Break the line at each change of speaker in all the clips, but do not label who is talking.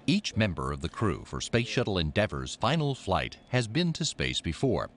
Each member of the crew for Space Shuttle Endeavour's final flight has been to space before.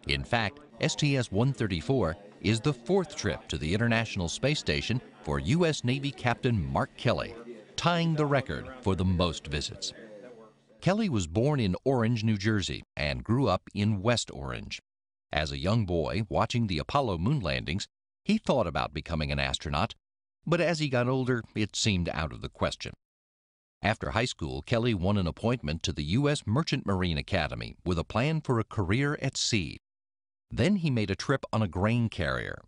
In fact, STS-134 is the fourth trip to the International Space Station for U.S. Navy Captain Mark Kelly, tying the record for the most visits. Kelly was born in Orange, New Jersey, and grew up in West Orange. As a young boy watching the Apollo moon landings, he thought about becoming an astronaut, but as he got older, it seemed out of the question. After high school, Kelly won an appointment to the U.S. Merchant Marine Academy with a plan for a career at sea. Then he made a trip on a grain carrier.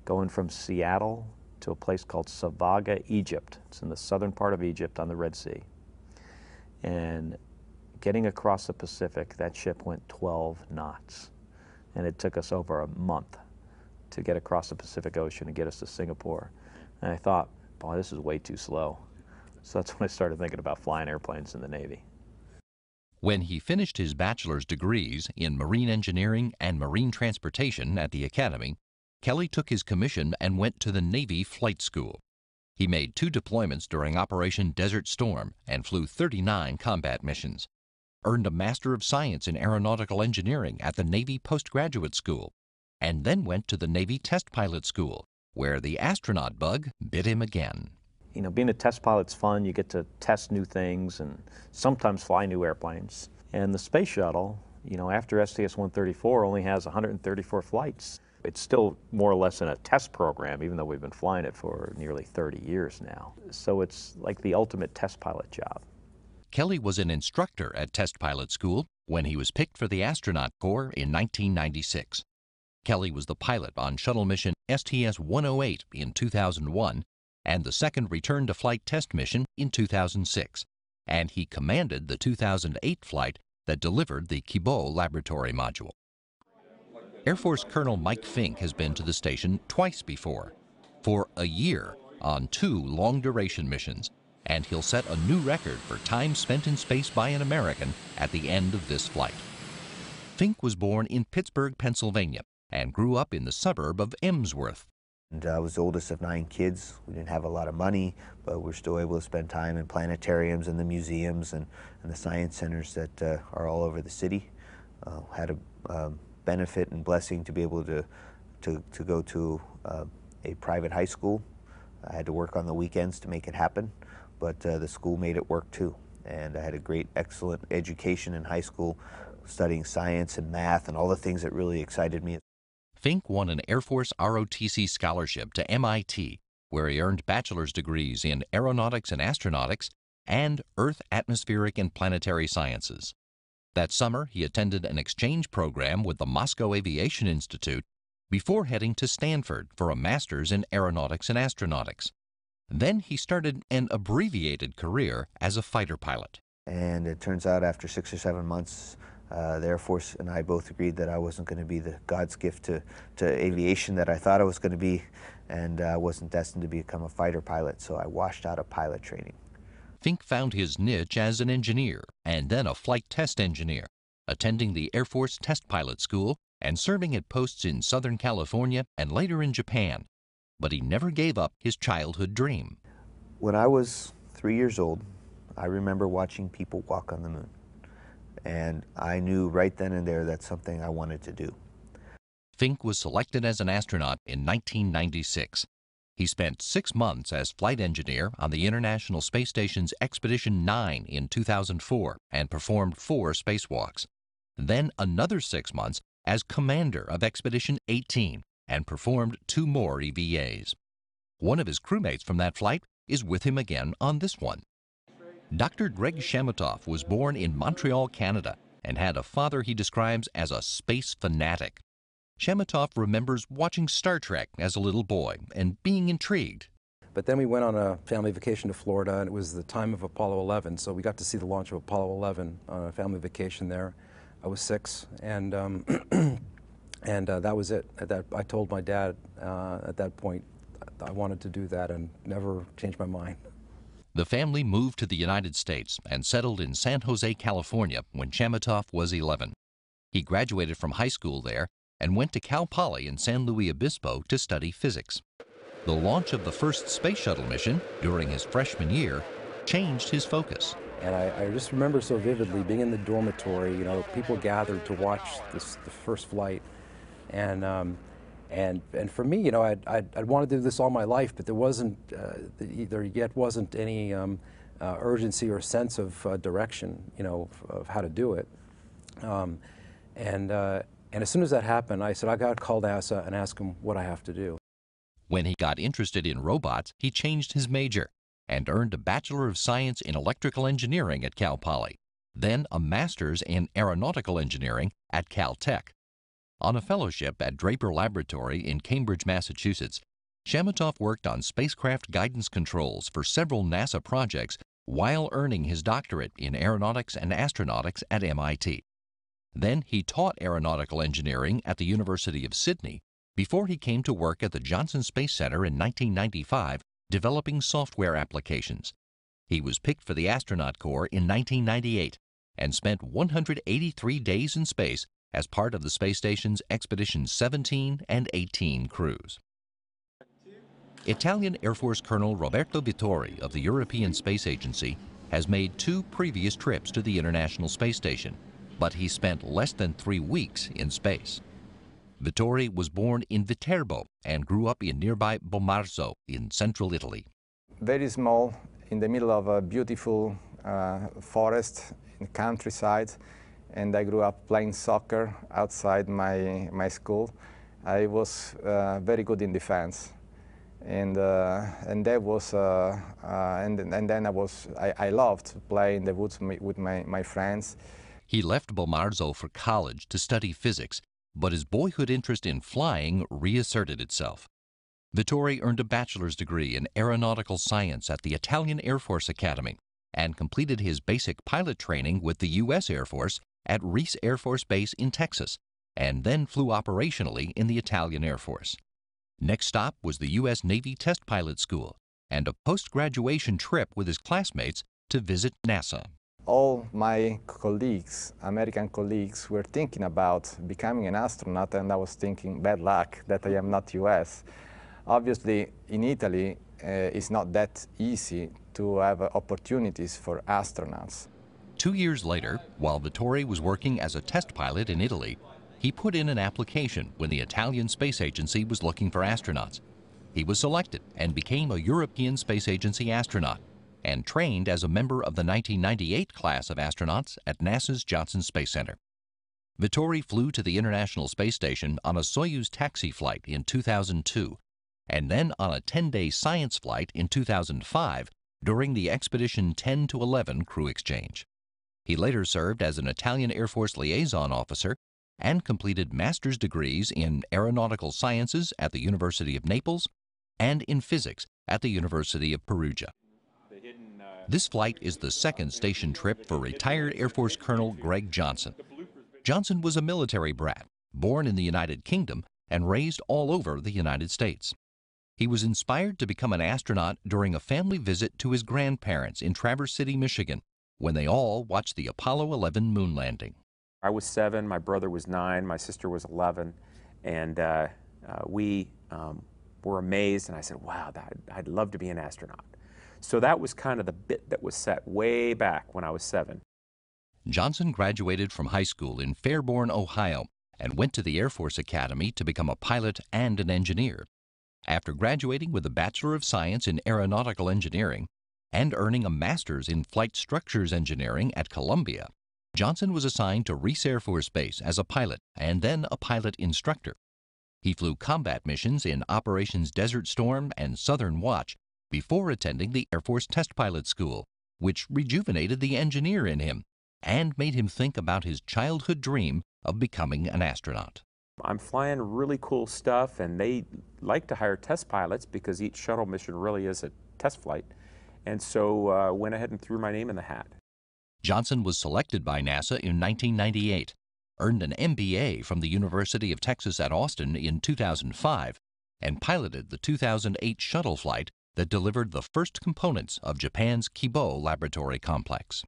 Going from Seattle to a place called Savaga, Egypt. It's in the southern part of Egypt on the Red Sea. And getting across the Pacific, that ship went 12 knots. And it took us over a month to get across the Pacific Ocean and get us to Singapore. And I thought, boy, this is way too slow. So that's when I started thinking about flying airplanes in the Navy.
When he finished his bachelor's degrees in marine engineering and marine transportation at the Academy, Kelly took his commission and went to the Navy Flight School. He made 2 deployments during Operation Desert Storm and flew 39 combat missions. Earned a Master of Science in Aeronautical Engineering at the Navy Postgraduate School, and then went to the Navy Test Pilot School, where the astronaut bug bit him again.
You know, being a test pilot's fun. You get to test new things and sometimes fly new airplanes. And the space shuttle, you know, after STS-134 only has 134 flights. It's still more or less in a test program, even though we've been flying it for nearly 30 years now. So it's like the ultimate test pilot job.
Kelly was an instructor at Test Pilot School when he was picked for the Astronaut Corps in 1996. Kelly was the pilot on shuttle mission STS-108 in 2001 and the second return-to-flight test mission in 2006, and he commanded the 2008 flight that delivered the Kibo laboratory module. Air Force Colonel Mike Fink has been to the station twice before, for a year on 2 long-duration missions, and he'll set a new record for time spent in space by an American at the end of this flight. Fink was born in Pittsburgh, Pennsylvania, and grew up in the suburb of Emsworth.
And I was the oldest of 9 kids. We didn't have a lot of money, but we're still able to spend time in planetariums and the museums and the science centers that are all over the city. Had a benefit and blessing to be able to go to a private high school. I had to work on the weekends to make it happen, but the school made it work too. And I had a great, excellent education in high school, studying science and math and all the things that really excited me.
Fink won an Air Force ROTC scholarship to MIT, where he earned bachelor's degrees in aeronautics and astronautics and Earth, atmospheric, and planetary sciences. That summer, he attended an exchange program with the Moscow Aviation Institute before heading to Stanford for a master's in aeronautics and astronautics. Then he started an abbreviated career as a fighter pilot.
And it turns out after 6 or 7 months, the Air Force and I both agreed that I wasn't going to be the God's gift to aviation that I thought I was going to be, and I wasn't destined to become a fighter pilot, so I washed out of pilot training.
Fink found his niche as an engineer and then a flight test engineer, attending the Air Force Test Pilot School and serving at posts in Southern California and later in Japan. But he never gave up his childhood dream.
When I was 3 years old, I remember watching people walk on the moon. And I knew right then and there that's something I wanted to do.
Fink was selected as an astronaut in 1996. He spent 6 months as flight engineer on the International Space Station's Expedition 9 in 2004 and performed 4 spacewalks. Then another 6 months as commander of Expedition 18 and performed 2 more EVAs. One of his crewmates from that flight is with him again on this one. Dr. Greg Shematoff was born in Montreal, Canada, and had a father he describes as a space fanatic. Shematoff remembers watching Star Trek as a little boy and being intrigued.
But then we went on a family vacation to Florida, and it was the time of Apollo 11, so we got to see the launch of Apollo 11 on a family vacation there. I was 6, and that was it. I told my dad at that point I wanted to do that and never changed my mind.
The family moved to the United States and settled in San Jose, California when Shematoff was 11. He graduated from high school there and went to Cal Poly in San Luis Obispo to study physics. The launch of the first space shuttle mission during his freshman year changed his focus.
And I just remember so vividly being in the dormitory, you know, people gathered to watch the first flight. And for me, you know, I'd wanted to do this all my life, but there wasn't, there yet wasn't any urgency or sense of direction, you know, of how to do it. And as soon as that happened, I said, I got to call NASA and ask them what I have to do.
When he got interested in robots, he changed his major and earned a Bachelor of Science in Electrical Engineering at Cal Poly, then a Master's in Aeronautical Engineering at Caltech. On a fellowship at Draper Laboratory in Cambridge, Massachusetts, Shamatov worked on spacecraft guidance controls for several NASA projects while earning his doctorate in aeronautics and astronautics at MIT. Then he taught aeronautical engineering at the University of Sydney before he came to work at the Johnson Space Center in 1995, developing software applications. He was picked for the astronaut corps in 1998 and spent 183 days in space as part of the space station's Expedition 17 and 18 crews. Italian Air Force Colonel Roberto Vittori of the European Space Agency has made 2 previous trips to the International Space Station, but he spent less than 3 weeks in space. Vittori was born in Viterbo and grew up in nearby Bomarzo in central Italy.
Very small, in the middle of a beautiful forest in the countryside, and I grew up playing soccer outside my school. I was very good in defense, and that was and then I loved to play in the woods with my friends.
He left Bomarzo for college to study physics, but his boyhood interest in flying reasserted itself. Vittori earned a bachelor's degree in aeronautical science at the Italian Air Force Academy and completed his basic pilot training with the U.S. Air Force at Reese Air Force Base in Texas, and then flew operationally in the Italian Air Force. Next stop was the U.S. Navy Test Pilot School and a post-graduation trip with his classmates to visit NASA.
All my colleagues, American colleagues, were thinking about becoming an astronaut, and I was thinking, bad luck that I am not US. Obviously, in Italy, it's not that easy to have opportunities for astronauts.
2 years later, while Vittori was working as a test pilot in Italy, he put in an application when the Italian Space Agency was looking for astronauts. He was selected and became a European Space Agency astronaut, and trained as a member of the 1998 class of astronauts at NASA's Johnson Space Center. Vittori flew to the International Space Station on a Soyuz taxi flight in 2002, and then on a 10-day science flight in 2005 during the Expedition 10 to 11 crew exchange. He later served as an Italian Air Force liaison officer and completed master's degrees in aeronautical sciences at the University of Naples and in physics at the University of Perugia. This flight is the second station trip for retired Air Force Colonel Greg Johnson. Johnson was a military brat, born in the United Kingdom and raised all over the United States. He was inspired to become an astronaut during a family visit to his grandparents in Traverse City, Michigan, when they all watched the Apollo 11 moon landing.
I was 7, my brother was 9, my sister was 11, and we were amazed, and I said, wow, I'd love to be an astronaut. So that was kind of the bit that was set way back when I was 7.
Johnson graduated from high school in Fairborn, Ohio, and went to the Air Force Academy to become a pilot and an engineer. After graduating with a Bachelor of Science in Aeronautical Engineering and earning a Master's in Flight Structures Engineering at Columbia, Johnson was assigned to Reese Air Force Base as a pilot and then a pilot instructor. He flew combat missions in Operations Desert Storm and Southern Watch before attending the Air Force Test Pilot School, which rejuvenated the engineer in him and made him think about his childhood dream of becoming an astronaut.
I'm flying really cool stuff, and they like to hire test pilots because each shuttle mission really is a test flight. And so went ahead and threw my name in the hat.
Johnson was selected by NASA in 1998, earned an MBA from the University of Texas at Austin in 2005, and piloted the 2008 shuttle flight that delivered the first components of Japan's Kibo laboratory complex.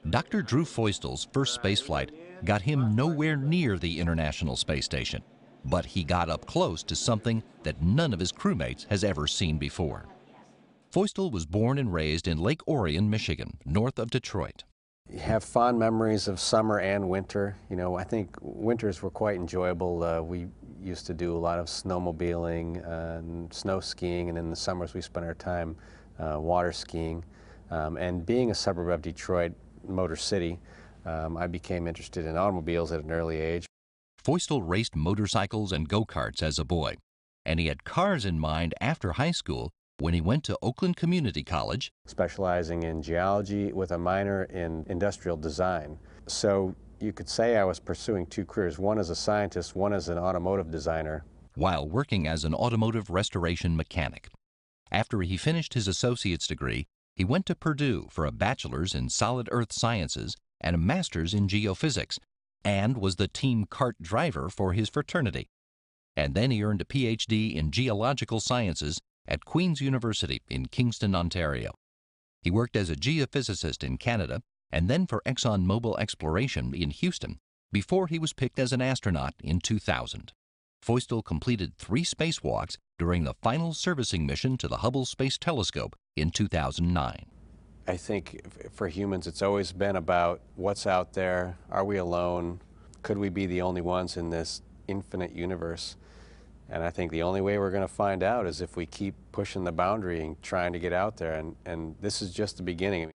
Dr. Drew Feustel's first spaceflight got him nowhere near the International Space Station, but he got up close to something that none of his crewmates has ever seen before. Feustel was born and raised in Lake Orion, Michigan, north of Detroit.
You have fond memories of summer and winter. You know, I think winters were quite enjoyable. We used to do a lot of snowmobiling and snow skiing, and in the summers we spent our time water skiing. And being a suburb of Detroit, Motor City, I became interested in automobiles at an early age.
Feustel raced motorcycles and go-karts as a boy, and he had cars in mind after high school when he went to Oakland Community College,
Specializing in geology with a minor in industrial design. So you could say I was pursuing two careers, one as a scientist, one as an automotive designer.
while working as an automotive restoration mechanic. After he finished his associate's degree, he went to Purdue for a bachelor's in solid earth sciences and a master's in geophysics, and was the team kart driver for his fraternity. And then he earned a PhD in geological sciences at Queen's University in Kingston, Ontario. He worked as a geophysicist in Canada and then for ExxonMobil Exploration in Houston before he was picked as an astronaut in 2000. Feustel completed 3 spacewalks during the final servicing mission to the Hubble Space Telescope in 2009.
I think for humans it's always been about what's out there, are we alone, could we be the only ones in this infinite universe? And I think the only way we're going to find out is if we keep pushing the boundary and trying to get out there, and this is just the beginning.